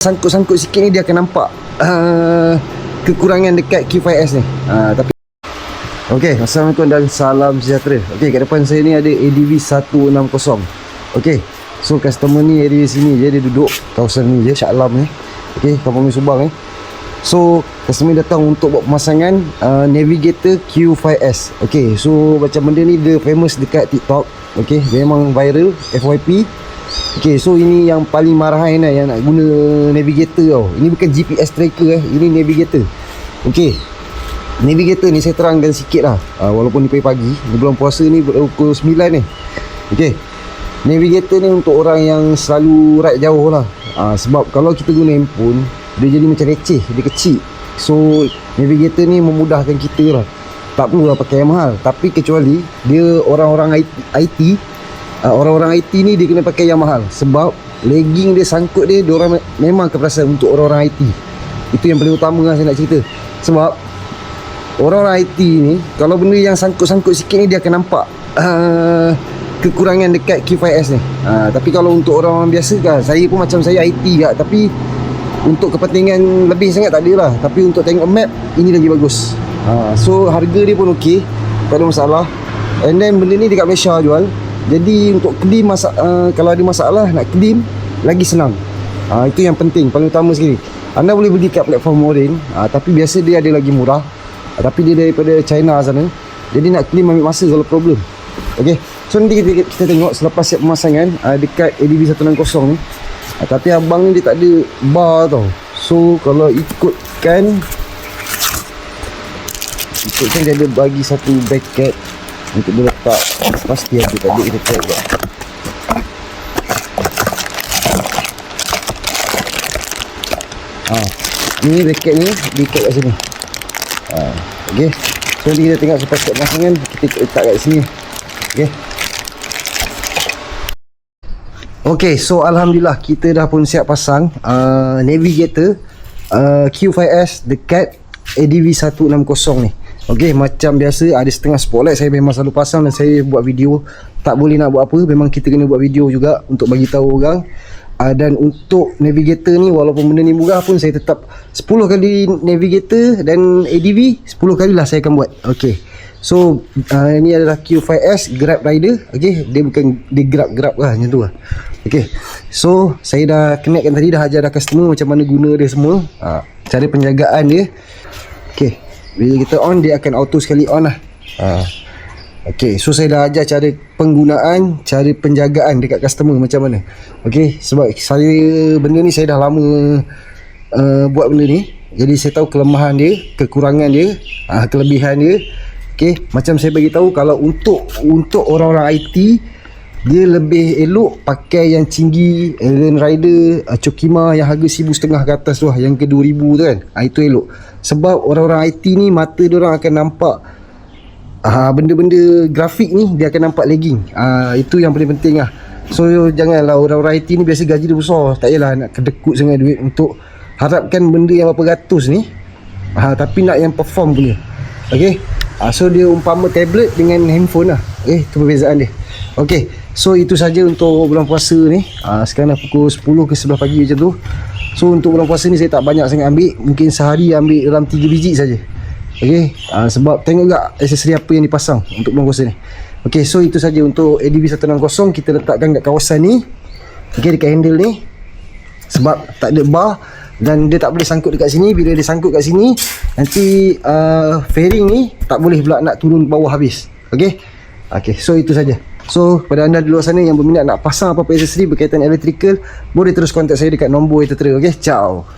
Sangkut-sangkut sikit ni dia akan nampak kekurangan dekat Q5S ni. Tapi okey, assalamualaikum dan salam sejahtera. Okey, kat depan saya ni ada ADV 160. Okey, so customer ni area sini je, dia duduk kawasan ni je, Shah Alam ni. Okey, Kampung Subang ni. So customer datang untuk buat pemasangan Navigator Q5S. Okey, so macam benda ni dia famous dekat TikTok. Okey, dia memang viral, FYP. Okey, so ini yang paling marahan yang nak guna Navigator tau. Ini bukan GPS tracker ini Navigator. Okey, Navigator ni saya terangkan sikit lah, walaupun ni pagi, di bulan puasa ni pukul 9 ni. Okey, Navigator ni untuk orang yang selalu ride jauh lah. Sebab kalau kita guna handphone, dia jadi macam receh, dia kecil. So Navigator ni memudahkan kita lah, tak perlulah pakai yang mahal. Tapi kecuali dia orang-orang IT, orang-orang IT ni dia kena pakai yang mahal. Sebab lagging dia, sangkut dia, diorang memang keperasan untuk orang-orang IT. Itu yang paling utama lah saya nak cerita. Sebab orang-orang IT ni, kalau benda yang sangkut-sangkut sikit ni, dia akan nampak kekurangan dekat Q5S ni. Tapi kalau untuk orang-orang biasa kan, saya pun macam saya IT kat, tapi untuk kepentingan lebih sangat tak ada lah. Tapi untuk tengok map, ini lagi bagus. So harga dia pun okey, tak ada masalah. And then benda ni dekat Malaysia jual. Jadi untuk claim kalau ada masalah nak claim lagi senang. Itu yang penting, paling utama sekali. Anda boleh beli kat platform Orange, tapi biasa dia ada lagi murah. Tapi dia daripada China sana, jadi nak claim ambil masa kalau problem. Okey, so nanti kita tengok selepas siap pemasangan dekat ADV 160 ni. Tapi abang ni dia tak ada bar tau. So kalau ikutkan dia ada bagi satu bracket untuk dia letak, pasti ada tadi kita check juga. Ni bracket ni diikat kat sini. Okey, so nanti kita tengok selepas siap pemasangan, kita letak kat sini. Okey. Okey, so alhamdulillah kita dah pun siap pasang Navigator Q5S dekat ADV 160 ni. Okey, macam biasa ada setengah spotlight saya memang selalu pasang dan saya buat video. Tak boleh nak buat apa, memang kita kena buat video juga untuk bagi tahu orang. Dan untuk Navigator ni, walaupun benda ni murah pun, saya tetap 10 kali Navigator dan ADV 10 kali lah saya akan buat. Okey, so ini adalah Q5S Grab Rider. Okey, dia bukan dia grab lah, macam tu lah. Okey, so saya dah connectkan tadi, dah ajar dah customer macam mana guna dia semua, cara penjagaan dia. Okey, bila kita on, dia akan auto sekali on lah. Okey, so saya dah ajar cara penggunaan, cara penjagaan dekat customer macam mana. Okey, sebab benda ni saya dah lama buat benda ni, jadi saya tahu kelemahan dia, kekurangan dia, kelebihan dia. Okey, macam saya bagi tahu, kalau untuk orang-orang IT, dia lebih elok pakai yang tinggi, Alien Rider, Chokima yang harga 1,500 ke atas tu lah, yang ke 2,000 tu kan. Itu elok. Sebab orang-orang IT ni, mata diorang akan nampak benda-benda grafik ni, dia akan nampak lagging. Itu yang paling penting lah. So janganlah orang-orang IT ni, biasa gaji dia besar, tak payahlah nak kedekut sangat duit untuk harapkan benda yang berapa ratus ni, tapi nak yang perform punya. Okay, so dia umpama tablet dengan handphone lah. Itu perbezaan dia. Okay, so itu saja untuk bulan puasa ni. Sekarang dah pukul 10 ke 11 pagi macam tu. So untuk bulan puasa ni saya tak banyak sangat ambil, mungkin sehari ambil dalam 3 biji saja. Okay, sebab tengok juga aksesori apa yang dipasang untuk bulan puasa ni. Okay, so itu saja untuk ADV 160. Kita letakkan kat kawasan ni, okay, dekat handle ni. Sebab tak ada bar dan dia tak boleh sangkut dekat sini. Bila dia sangkut kat sini, nanti fairing ni tak boleh pula nak turun bawah habis. Okay, so itu saja. So pada anda di luar sana yang berminat nak pasang apa-apa aksesori berkaitan electrical, boleh terus kontak saya dekat nombor yang tertera. Okay, ciao.